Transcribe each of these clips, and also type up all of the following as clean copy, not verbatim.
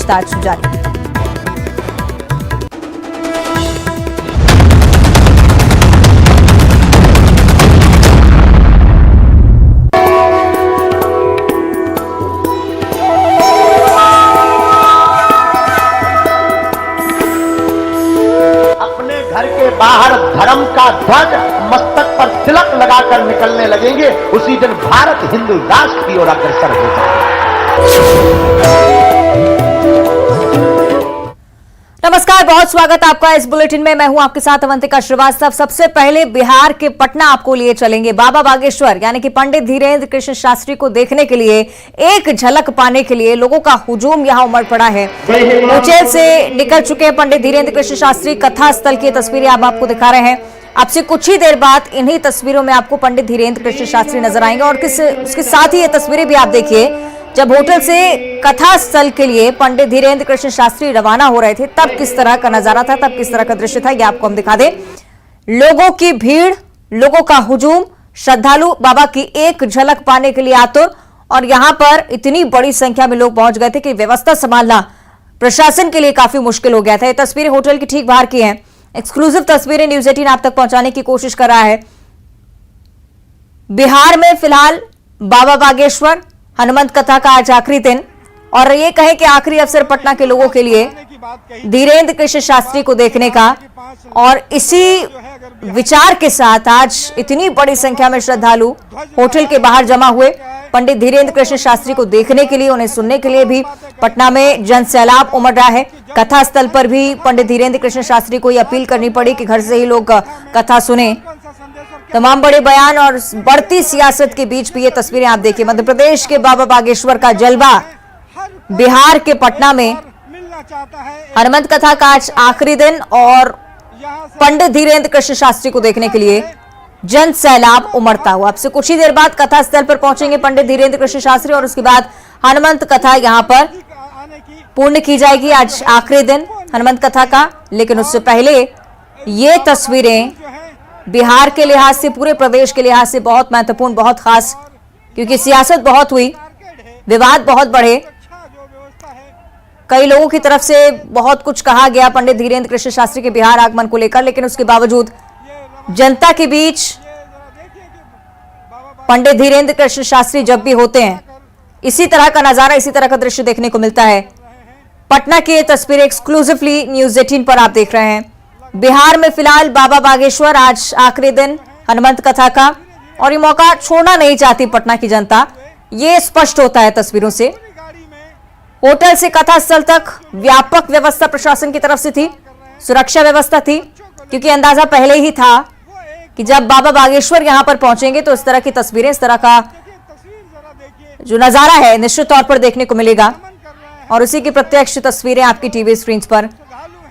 पूछताछ जारी है। घर के बाहर धर्म का ध्वज मस्तक पर तिलक लगाकर निकलने लगेंगे, उसी दिन भारत हिंदू राष्ट्र की ओर अग्रसर हो जाएगा। नमस्कार, बहुत स्वागत आपका इस बुलेटिन में। मैं हूं आपके साथ अवंतिका श्रीवास्तव। सबसे पहले बिहार के पटना आपको लिए चलेंगे। बाबा बागेश्वर यानी कि पंडित धीरेन्द्र कृष्ण शास्त्री को देखने के लिए, एक झलक पाने के लिए लोगों का हुजूम यहां उमड़ पड़ा है। उज्जैन से निकल चुके हैं पंडित धीरेन्द्र कृष्ण शास्त्री। कथा स्थल की तस्वीरें आप आपको दिखा रहे हैं। अब से कुछ ही देर बाद इन्हीं तस्वीरों में आपको पंडित धीरेन्द्र कृष्ण शास्त्री नजर आएंगे। और उसके साथ ही ये तस्वीरें भी आप देखिए, जब होटल से कथा स्थल के लिए पंडित धीरेन्द्र कृष्ण शास्त्री रवाना हो रहे थे, तब किस तरह का नजारा था, तब किस तरह का दृश्य था, ये आपको हम दिखा दें। लोगों की भीड़, लोगों का हुजूम, श्रद्धालु बाबा की एक झलक पाने के लिए आतुर। और यहां पर इतनी बड़ी संख्या में लोग पहुंच गए थे कि व्यवस्था संभालना प्रशासन के लिए काफी मुश्किल हो गया था। ये तस्वीरें होटल की ठीक बाहर की हैं। एक्सक्लूसिव तस्वीरें न्यूज 18 आप तक पहुंचाने की कोशिश कर रहा है। बिहार में फिलहाल बाबा बागेश्वर हनुमंत कथा का आज आखिरी दिन, और ये कहें कि आखिरी अवसर पटना के लोगों के लिए धीरेन्द्र कृष्ण शास्त्री को देखने का। और इसी विचार के साथ आज इतनी बड़ी संख्या में श्रद्धालु होटल के बाहर जमा हुए पंडित धीरेन्द्र कृष्ण शास्त्री को देखने के लिए, उन्हें सुनने के लिए भी पटना में जन सैलाब उमड़ रहा है। कथा स्थल पर भी पंडित धीरेन्द्र कृष्ण शास्त्री को अपील करनी पड़ी कि घर से ही लोग कथा सुने। तमाम बड़े बयान और बढ़ती सियासत के बीच भी ये तस्वीरें आप देखिए। मध्य प्रदेश के बाबा बागेश्वर का जलवा, बिहार के पटना में हनुमंत कथा का आज आखिरी दिन, और पंडित धीरेन्द्र कृष्ण शास्त्री को देखने के लिए जन सैलाब उमड़ता हुआ। अब से कुछ ही देर बाद कथा स्थल पर पहुंचेंगे पंडित धीरेन्द्र कृष्ण शास्त्री, और उसके बाद हनुमंत कथा यहां पर पूर्ण की जाएगी। आज आखिरी दिन हनुमंत कथा का, लेकिन उससे पहले ये तस्वीरें बिहार के लिहाज से, पूरे प्रदेश के लिहाज से बहुत महत्वपूर्ण, बहुत खास, क्योंकि सियासत बहुत हुई, विवाद बहुत बढ़े, कई लोगों की तरफ से बहुत कुछ कहा गया पंडित धीरेन्द्र कृष्ण शास्त्री के बिहार आगमन को लेकर। लेकिन उसके बावजूद जनता के बीच पंडित धीरेन्द्र कृष्ण शास्त्री जब भी होते हैं, इसी तरह का नजारा, इसी तरह का दृश्य देखने को मिलता है। पटना की ये तस्वीरें एक्सक्लूसिवली न्यूज 18 पर आप देख रहे हैं। बिहार में फिलहाल बाबा बागेश्वर, आज आखिरी दिन हनुमंत कथा का, और ये मौका छोड़ना नहीं चाहती पटना की जनता, ये स्पष्ट होता है तस्वीरों से। होटल से कथा स्थल तक व्यापक व्यवस्था प्रशासन की तरफ से थी, सुरक्षा व्यवस्था थी, क्योंकि अंदाजा पहले ही था कि जब बाबा बागेश्वर यहां पर पहुंचेंगे तो इस तरह की तस्वीरें, इस तरह का जो नजारा है निश्चित तौर पर देखने को मिलेगा। और उसी की प्रत्यक्ष तस्वीरें आपकी टीवी स्क्रीन पर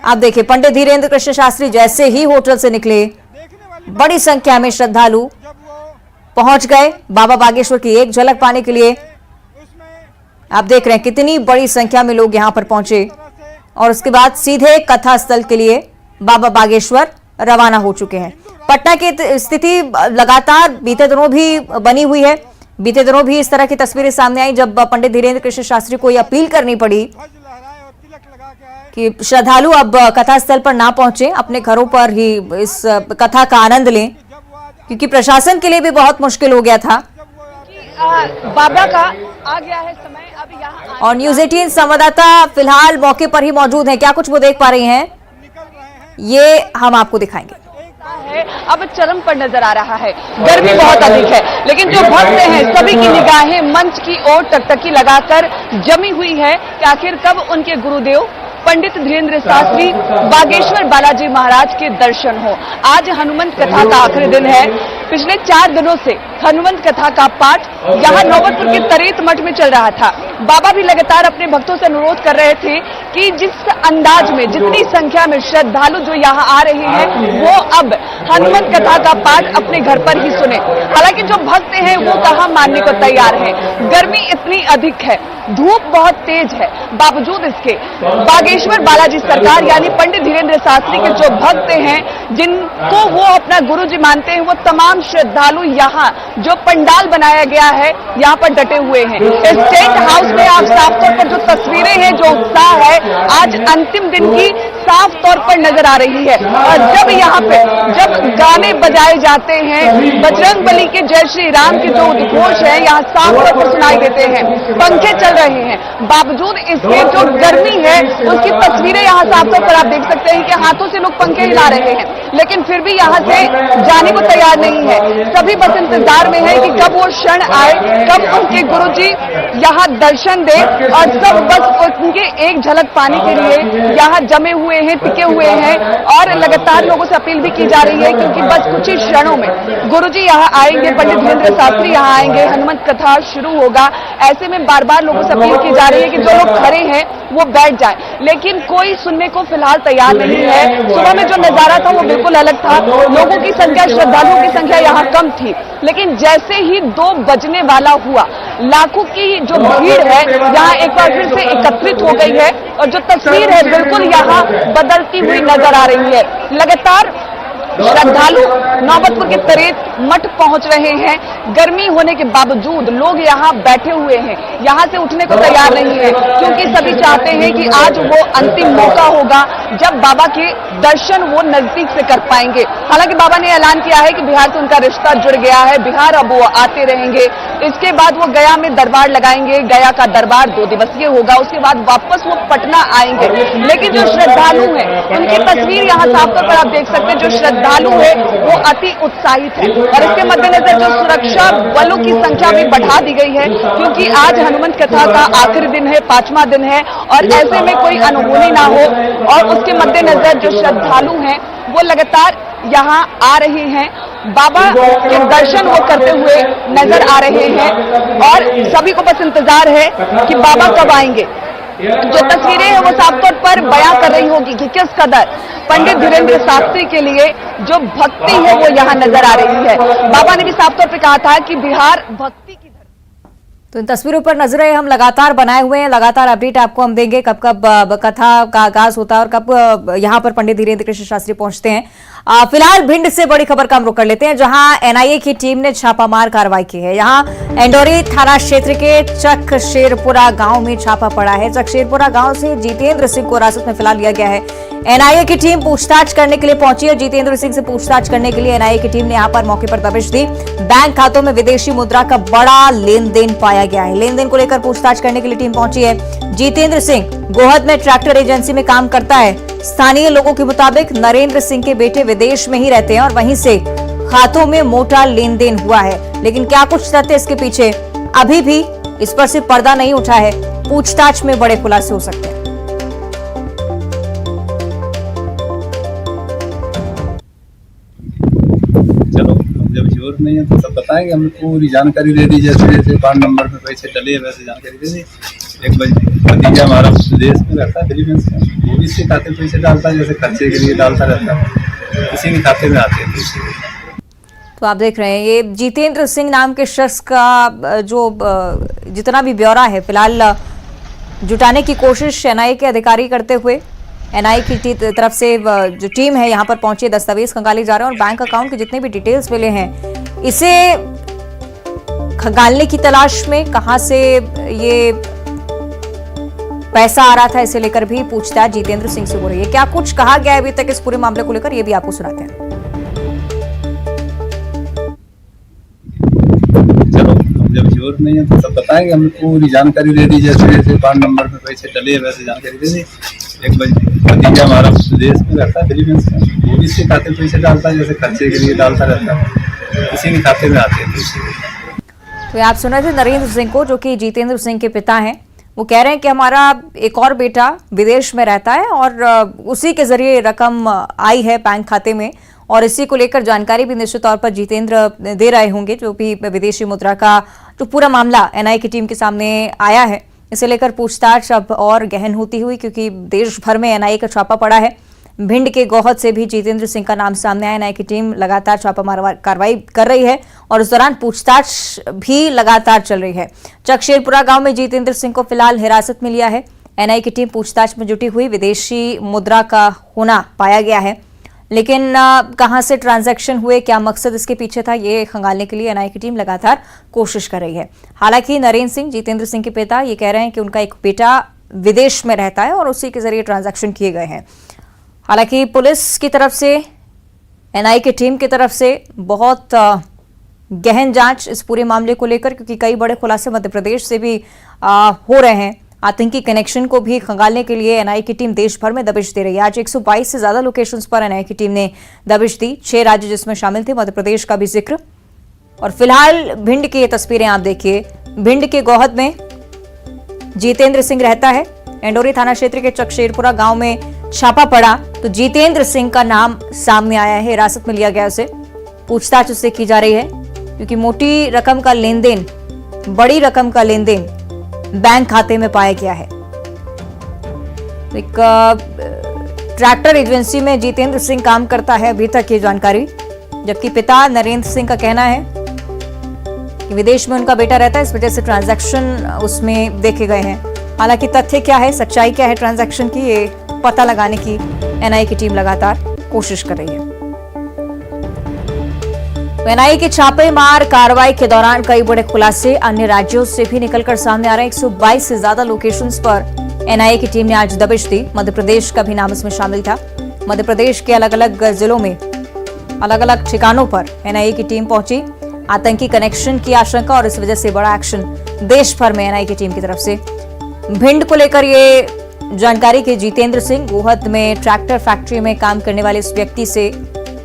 आप देखिए। पंडित धीरेन्द्र कृष्ण शास्त्री जैसे ही होटल से निकले, बड़ी संख्या में श्रद्धालु पहुंच गए बाबा बागेश्वर की एक झलक पाने के लिए। आप देख रहे हैं कितनी बड़ी संख्या में लोग यहां पर पहुंचे, और उसके बाद सीधे कथा स्थल के लिए बाबा बागेश्वर रवाना हो चुके हैं। पटना की स्थिति लगातार बीते दिनों भी बनी हुई है। बीते दिनों भी इस तरह की तस्वीरें सामने आई, जब पंडित धीरेन्द्र कृष्ण शास्त्री को यह अपील करनी पड़ी कि श्रद्धालु अब कथा स्थल पर ना पहुंचे, अपने घरों पर ही इस कथा का आनंद लें, क्योंकि प्रशासन के लिए भी बहुत मुश्किल हो गया था। बाबा का आ गया है समय, अब यहाँ और न्यूज 18 संवाददाता फिलहाल मौके पर ही मौजूद हैं। क्या कुछ वो देख पा रही हैं, ये हम आपको दिखाएंगे। अब चरम पर नजर आ रहा है, गर्मी बहुत अधिक है, लेकिन जो भक्त हैं सभी की निगाहें मंच की ओर टकटकी लगाकर जमी हुई है कि आखिर कब उनके गुरुदेव पंडित धीरेन्द्र शास्त्री बागेश्वर बालाजी महाराज के दर्शन हो। आज हनुमंत कथा का आखिरी दिन है। पिछले 4 दिनों से हनुमंत कथा का पाठ यहाँ नौबतपुर के तरेत मठ में चल रहा था। बाबा भी लगातार अपने भक्तों से अनुरोध कर रहे थे कि जिस अंदाज में, जितनी संख्या में श्रद्धालु जो यहाँ आ रहे हैं, वो अब हनुमंत कथा का पाठ अपने घर पर ही सुने। हालांकि जो भक्त हैं वो कहाँ मानने को तैयार हैं। गर्मी इतनी अधिक है, धूप बहुत तेज है, बावजूद इसके बागेश्वर बालाजी सरकार यानी पंडित धीरेन्द्र शास्त्री के जो भक्त हैं, जिनको वो अपना गुरु जी मानते हैं, वो तमाम श्रद्धालु यहाँ जो पंडाल बनाया गया है यहाँ पर डटे हुए हैं। इस टेंट हाउस में आप साफ तौर पर जो तस्वीरें हैं, जो उत्साह है, आज अंतिम दिन की साफ तौर पर नजर आ रही है। और जब यहाँ पे जब गाने बजाए जाते हैं, बजरंग बली के जय श्री राम के जो उद्घोष है यहाँ साफ तौर पर सुनाई देते हैं, पंखे चल रहे हैं, बावजूद इसके जो गर्मी है उसकी तस्वीरें यहाँ साफ तौर पर आप देख सकते हैं कि हाथों से लोग पंखे हिला रहे हैं, लेकिन फिर भी यहाँ से जाने को तैयार नहीं है। सभी बस इंतजार में है कि कब वो क्षण आए, कब उनके गुरुजी यहाँ दर्शन दे, और सब बस उनके एक झलक पाने के लिए यहाँ जमे हुए हैं, टिके हुए हैं। और लगातार लोगों से अपील भी की जा रही है क्योंकि बस कुछ ही क्षणों में गुरुजी यहाँ आएंगे, पंडित धीरेन्द्र शास्त्री यहाँ आएंगे, हनुमत कथा शुरू होगा। ऐसे में बार बार लोगों से अपील की जा रही है कि जो लोग खड़े हैं वो बैठ जाए, लेकिन कोई सुनने को फिलहाल तैयार नहीं है। सुबह में जो नजारा था वो बिल्कुल अलग था, लोगों की संख्या, श्रद्धालुओं की संख्या यहाँ कम थी, लेकिन जैसे ही 2 बजने वाला हुआ, लाखों की जो भीड़ है यहाँ एक बार फिर से एकत्रित हो गई है और जो तस्वीर है बिल्कुल यहाँ बदलती हुई नजर आ रही है। लगातार श्रद्धालु नौबतपुर के तरेत मठ पहुंच रहे हैं। गर्मी होने के बावजूद लोग यहाँ बैठे हुए हैं, यहाँ से उठने को तैयार नहीं है, क्योंकि सभी चाहते हैं कि आज वो अंतिम मौका होगा जब बाबा के दर्शन वो नजदीक से कर पाएंगे। हालांकि बाबा ने ऐलान किया है कि बिहार से उनका रिश्ता जुड़ गया है, बिहार अब वो आते रहेंगे। इसके बाद वो गया में दरबार लगाएंगे, गया का दरबार 2 दिवसीय होगा, उसके बाद वापस वो पटना आएंगे। लेकिन जो श्रद्धालु हैं उनकी तस्वीर यहाँ साफ तौर पर आप देख सकते हैं, जो श्रद्धालु है वो अति उत्साहित है। और इसके मद्देनजर जो सुरक्षा बलों की संख्या भी बढ़ा दी गई है, क्योंकि आज हनुमत कथा का आखिरी दिन है, 5वां दिन है, और ऐसे में कोई अनहोनी ना हो। और उसके मद्देनजर जो श्रद्धालु हैं वो लगातार यहाँ आ रहे हैं, बाबा के दर्शन वो करते हुए नजर आ रहे हैं, और सभी को बस इंतजार है कि बाबा कब आएंगे। जो तस्वीरें हैं वो साफ तौर पर बयां कर रही होगी कि किस कदर पंडित धीरेन्द्र शास्त्री के लिए जो भक्ति है वो यहाँ नजर आ रही है। बाबा ने भी साफ तौर पर कहा था कि बिहार भक्ति की। तो इन तस्वीरों पर नजरें हम लगातार बनाए हुए हैं, लगातार अपडेट आपको हम देंगे कब कब कथा का आगाज होता है और कब यहाँ पर पंडित धीरेन्द्र कृष्ण शास्त्री पहुंचते हैं। फिलहाल भिंड से बड़ी खबर का हम रुख कर लेते हैं, जहां एनआईए की टीम ने छापामार कार्रवाई की है। यहां एंडोरी थाना क्षेत्र के चकशेरपुरा गांव में छापा पड़ा है। चकशेरपुरा गांव से जितेंद्र सिंह को हिरासत में फिलहाल लिया गया है। एनआईए की टीम पूछताछ करने के लिए पहुंची है। जितेंद्र सिंह से पूछताछ करने के लिए एनआईए की टीम ने यहां पर मौके पर दबिश दी। बैंक खातों में विदेशी मुद्रा का बड़ा लेन देन पाया गया है। लेन देन को लेकर पूछताछ करने के लिए टीम पहुंची है। जितेंद्र सिंह गोहद में ट्रैक्टर एजेंसी में काम करता है। स्थानीय लोगों के मुताबिक नरेंद्र सिंह के बेटे विदेश में ही रहते हैं और वहीं से खातों में मोटा लेन देन हुआ है। लेकिन क्या कुछ तथ्य इसके पीछे, अभी भी इस पर से पर्दा नहीं उठा है। पूछताछ में बड़े खुलासे हो सकते हैं। चलो जब जरूरत नहीं है तो सब बताएंगे, हमने पूरी जानकारी दे दी। जैसे जैसे अकाउंट नंबर पे पैसे डले वैसे जानकारी दे दी। एक भतीजा हमारा विदेश में रहता है, फिलीपींस में, वो भी इसके खाते पैसे डालता है, जैसे खर्चे के लिए डालता रहता है, किसी के खाते में आते हैं पैसे। तो आप देख रहे हैं ये जितेंद्र सिंह नाम के शख्स का जो जितना भी ब्यौरा है फिलहाल जुटाने की कोशिश एनआईए के अधिकारी करते हुए एनआईए की तरफ से जो टीम है यहाँ पर पहुंची, दस्तावेज खंगाले जा रहे हैं और बैंक अकाउंट के जितने भी डिटेल्स मिले हैं इसे खंगालने की तलाश में, कहां से ये पैसा आ रहा था इसे लेकर भी पूछताछ जितेंद्र सिंह से हो रही है। क्या कुछ कहा गया है अभी तक इस पूरे मामले को लेकर, ये भी आपको सुनाते हैं। चलो जब जरूरत नहीं है तो सब बताएंगे, हमने पूरी जानकारी दे दी। जैसे जैसे अकाउंट नंबर पे पैसे डले वैसे जानकारी दे दी। एक भतीजा हमारा विदेश में रहता है, फिलीपींस में, वो भी इसके खाते पैसे डालता है, जैसे खर्चे के लिए डालता रहता है, किसी के खाते में आते हैं पैसे। तो आप सुन रहे थे नरेंद्र सिंह को, जो कि जितेंद्र सिंह के पिता हैं। वो कह रहे हैं कि हमारा एक और बेटा विदेश में रहता है और उसी के जरिए रकम आई है बैंक खाते में, और इसी को लेकर जानकारी भी निश्चित तौर पर जितेंद्र दे रहे होंगे। जो भी विदेशी मुद्रा का जो पूरा मामला एनआईए की टीम के सामने आया है, इसे लेकर पूछताछ अब और गहन होती हुई, क्योंकि देश भर में एनआईए का छापा पड़ा है। भिंड के गोहद से भी जितेंद्र सिंह का नाम सामने आया। एनआईए की टीम लगातार छापामार कार्रवाई कर रही है और इस दौरान पूछताछ भी लगातार चल रही है। चकशेरपुरा गांव में जितेंद्र सिंह को फिलहाल हिरासत में लिया है। एनआईए की टीम पूछताछ में जुटी हुई, विदेशी मुद्रा का होना पाया गया है। लेकिन कहां से ट्रांजैक्शन हुए, क्या मकसद इसके पीछे था, ये खंगालने के लिए एनआईए की टीम लगातार कोशिश कर रही है। हालांकि नरेंद्र सिंह, जितेंद्र सिंह के पिता, ये कह रहे हैं कि उनका एक बेटा विदेश में रहता है और उसी के जरिए ट्रांजैक्शन किए गए हैं। हालांकि पुलिस की तरफ से, एनआईए की टीम की तरफ से बहुत गहन जांच इस पूरे मामले को लेकर, क्योंकि कई बड़े खुलासे मध्य प्रदेश से भी हो रहे हैं। आतंकी कनेक्शन को भी खंगालने के लिए एनआईए की टीम देश भर में दबिश दे रही है। आज 122 से ज्यादा लोकेशंस पर एनआईए की टीम ने दबिश दी। 6 राज्य जिसमें शामिल थे, मध्य प्रदेश का भी जिक्र। और फिलहाल भिंड की ये तस्वीरें आप देखिए। भिंड के गोहद में जितेंद्र सिंह रहता है। एंडोरी थाना क्षेत्र के चकशेरपुरा गांव में छापा पड़ा तो जितेंद्र सिंह का नाम सामने आया है। हिरासत में लिया गया उसे, पूछताछ उससे की जा रही है, क्योंकि मोटी रकम का लेन देन, बड़ी रकम का लेन देन बैंक खाते में पाया गया है। एक ट्रैक्टर एजेंसी में जितेंद्र सिंह काम करता है, अभी तक ये जानकारी। जबकि पिता नरेंद्र सिंह का कहना है कि विदेश में उनका बेटा रहता है, इस वजह से ट्रांजैक्शन उसमें देखे गए हैं। हालांकि तथ्य क्या है, सच्चाई क्या है ट्रांजैक्शन की, ये पता लगाने की एनआईए की टीम लगातार कोशिश कर रही है। एनआईए की छापेमार कार्रवाई के दौरान कई बड़े खुलासे अन्य राज्यों से भी निकलकर सामने आ रहे हैं। 122 से ज्यादा लोकेशंस पर एनआईए की टीम ने आज दबिश दी। मध्य प्रदेश का भी नाम इसमें शामिल था। मध्य प्रदेश के अलग अलग जिलों में अलग अलग ठिकानों पर एनआईए की टीम पहुंची। आतंकी कनेक्शन की आशंका और इस वजह से बड़ा एक्शन देश भर में एनआईए की टीम की तरफ से। भिंड को लेकर ये जानकारी कि जितेंद्र सिंह गोहद में ट्रैक्टर फैक्ट्री में काम करने वाले इस व्यक्ति से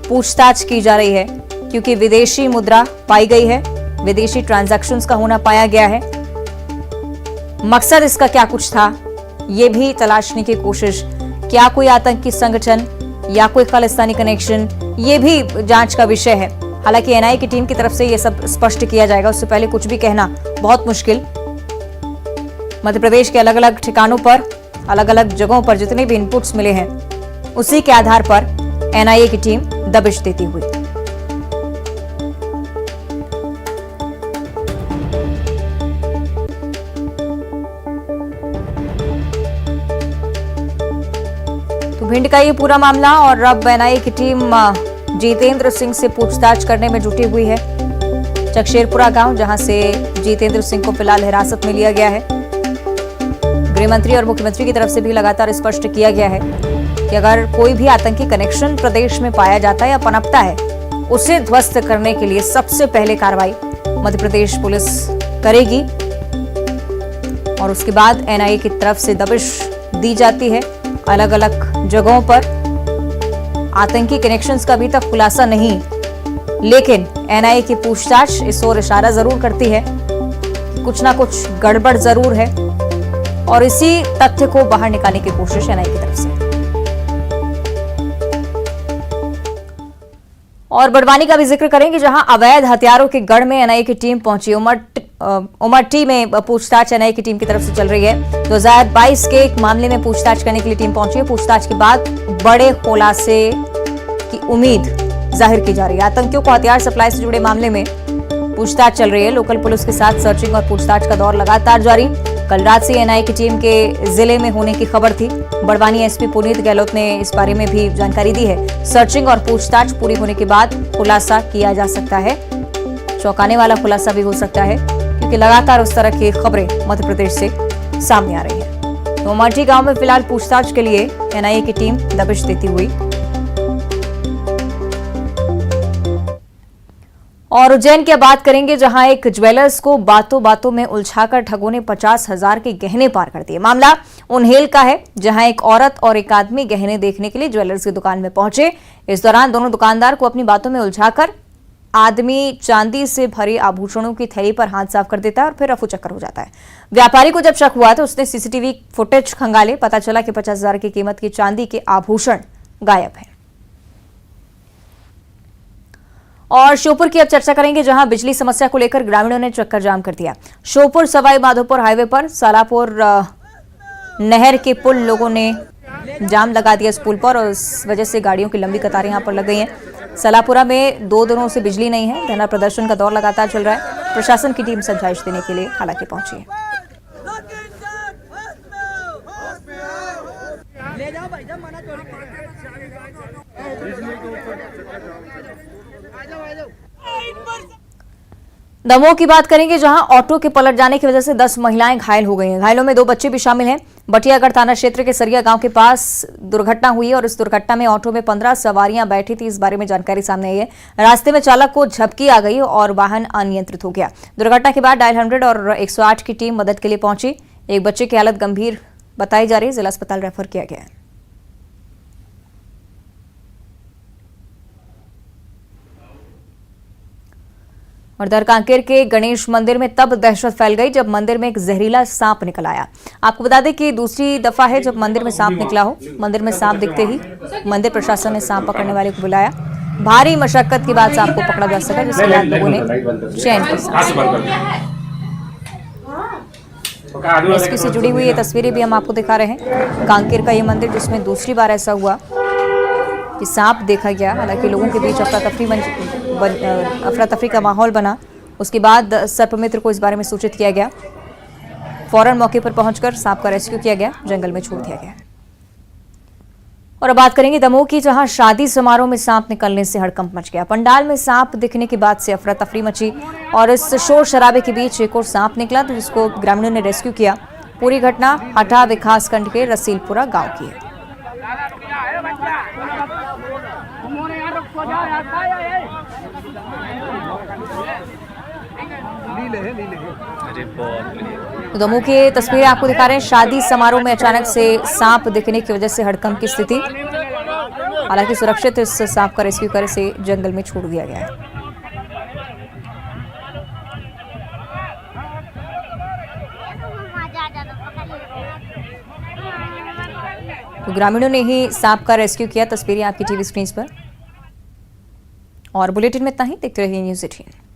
पूछताछ की जा रही है, क्योंकि विदेशी मुद्रा पाई गई है, विदेशी ट्रांजैक्शंस का होना पाया गया है। मकसद इसका क्या कुछ था, ये भी तलाशने की कोशिश। क्या कोई आतंकी संगठन या कोई खालिस्तानी कनेक्शन, ये भी जांच का विषय है। हालांकि एनआईए की टीम की तरफ से ये सब स्पष्ट किया जाएगा, उससे पहले कुछ भी कहना बहुत मुश्किल। मध्य प्रदेश के अलग अलग ठिकानों पर, अलग अलग जगहों पर जितने भी इनपुट्स मिले हैं, उसी के आधार पर एनआईए की टीम दबिश देती हुई। तो भिंड का ये पूरा मामला, और अब एनआईए की टीम जितेंद्र सिंह से पूछताछ करने में जुटी हुई है। चकशेरपुरा गांव, जहां से जितेंद्र सिंह को फिलहाल हिरासत में लिया गया है। गृह मंत्री और मुख्यमंत्री की तरफ से भी लगातार स्पष्ट किया गया है कि अगर कोई भी आतंकी कनेक्शन प्रदेश में पाया जाता है या पनपता है, उसे ध्वस्त करने के लिए सबसे पहले कार्रवाई मध्य प्रदेश पुलिस करेगी। और उसके बाद एनआईए की तरफ से दबिश दी जाती है अलग अलग जगहों पर। आतंकी कनेक्शंस का अभी तक खुलासा नहीं, लेकिन एनआईए की पूछताछ इस ओर इशारा जरूर करती है, कुछ ना कुछ गड़बड़ जरूर है, और इसी तथ्य को बाहर निकालने की कोशिश एनआईए की तरफ से। और बड़वानी का भी जिक्र करेंगे, जहां अवैध हथियारों के गढ़ में एनआईए की टीम पहुंची। उमरटी में पूछताछ एनआईए की टीम की तरफ से चल रही है। 2022 के एक मामले में पूछताछ करने के लिए टीम पहुंची है। पूछताछ के बाद बड़े खुलासे की उम्मीद जाहिर की जा रही है। आतंकियों को हथियार सप्लाई से जुड़े मामले में पूछताछ चल रही है। लोकल पुलिस के साथ सर्चिंग और पूछताछ का दौर लगातार जारी। कल रात से एनआईए की टीम के जिले में होने की खबर थी। बड़वानी एसपी पुनीत गहलोत ने इस बारे में भी जानकारी दी है। सर्चिंग और पूछताछ पूरी होने के बाद खुलासा किया जा सकता है। चौंकाने वाला खुलासा भी हो सकता है, क्योंकि लगातार उस तरह की खबरें मध्य प्रदेश से सामने आ रही है। तो उमरठी गांव में फिलहाल पूछताछ के लिए एनआईए की टीम दबिश देती हुई। और उज्जैन की बात करेंगे, जहां एक ज्वेलर्स को बातों बातों में उलझाकर ठगों ने 50,000 के गहने पार कर दिए। मामला उन्हेल का है, जहां एक औरत और एक आदमी गहने देखने के लिए ज्वेलर्स की दुकान में पहुंचे। इस दौरान दोनों दुकानदार को अपनी बातों में उलझाकर आदमी चांदी से भरे आभूषणों की थैली पर हाथ साफ कर देता है और फिर रफू चक्कर हो जाता है। व्यापारी को जब शक हुआ तो उसने सीसीटीवी फुटेज खंगाले। पता चला कि 50,000 की कीमत की चांदी के आभूषण गायब है। और श्योपुर की अब चर्चा करेंगे, जहां बिजली समस्या को लेकर ग्रामीणों ने चक्कर जाम कर दिया। श्योपुर सवाई माधोपुर हाईवे पर सालापुर नहर के पुल लोगों ने जाम लगा दिया इस पुल पर, और इस वजह से गाड़ियों की लंबी कतारें यहां पर लग गई हैं। सलापुरा में 2 दिनों से बिजली नहीं है। धरना प्रदर्शन का दौर लगातार चल रहा है। प्रशासन की टीम समझाइश देने के लिए हालांकि पहुंची है। दमोह की बात करेंगे, जहां ऑटो के पलट जाने की वजह से 10 महिलाएं घायल हो गई हैं। घायलों में 2 बच्चे भी शामिल हैं। बटियागढ़ थाना क्षेत्र के सरिया गांव के पास दुर्घटना हुई और इस दुर्घटना में ऑटो में 15 सवारियां बैठी थी। इस बारे में जानकारी सामने आई है। रास्ते में चालक को झपकी आ गई और वाहन अनियंत्रित हो गया। दुर्घटना के बाद डायल 100 और 108 की टीम मदद के लिए पहुंची। एक बच्चे की हालत गंभीर बताई जा रही है, जिला अस्पताल रेफर किया गया है। और दर कांकेर के गणेश मंदिर में तब दहशत फैल गई जब मंदिर में एक जहरीला सांप निकल आया। आपको बता दें कि दूसरी दफा है जब मंदिर में सांप निकला हो। मंदिर में सांप दिखते ही मंदिर प्रशासन ने सांप पकड़ने वाले को बुलाया। भारी मशक्कत के बाद सांप को पकड़ा जा सका, जिसके बाद लोगों ने चैन की सांस ली। इसकी से जुड़ी हुई ये तस्वीरें भी हम आपको दिखा रहे हैं। कांकेर का ये मंदिर जिसमें दूसरी बार ऐसा हुआ कि सांप देखा गया। हालांकि लोगों के बीच अफरा तफरी का माहौल बना। उसके बाद सर्पमित्र को इस बारे में सूचित किया गया। फौरन मौके पर पहुंचकर सांप का रेस्क्यू किया गया, जंगल में छोड़ दिया गया। और अब बात करेंगे दमोह की, जहां शादी समारोह में सांप निकलने से हड़कंप मच गया। पंडाल में सांप दिखने के बाद से अफरा तफरी मची और इस शोर शराबे के बीच एक और सांप निकला, तो जिसको ग्रामीणों ने रेस्क्यू किया। पूरी घटना हटा विकासखंड के रसीलपुरा गांव की है। दमोह की तस्वीरें आपको दिखा रहे हैं। शादी समारोह में अचानक से सांप दिखने की वजह से हड़कंप की स्थिति। हालांकि सुरक्षित इस सांप का रेस्क्यू कर इसे जंगल में छोड़ दिया गया है। तो ग्रामीणों ने ही सांप का रेस्क्यू किया। तस्वीरें आपकी टीवी स्क्रीन पर। और बुलेटिन में इतना ही। देखते रहिए न्यूज़ 18।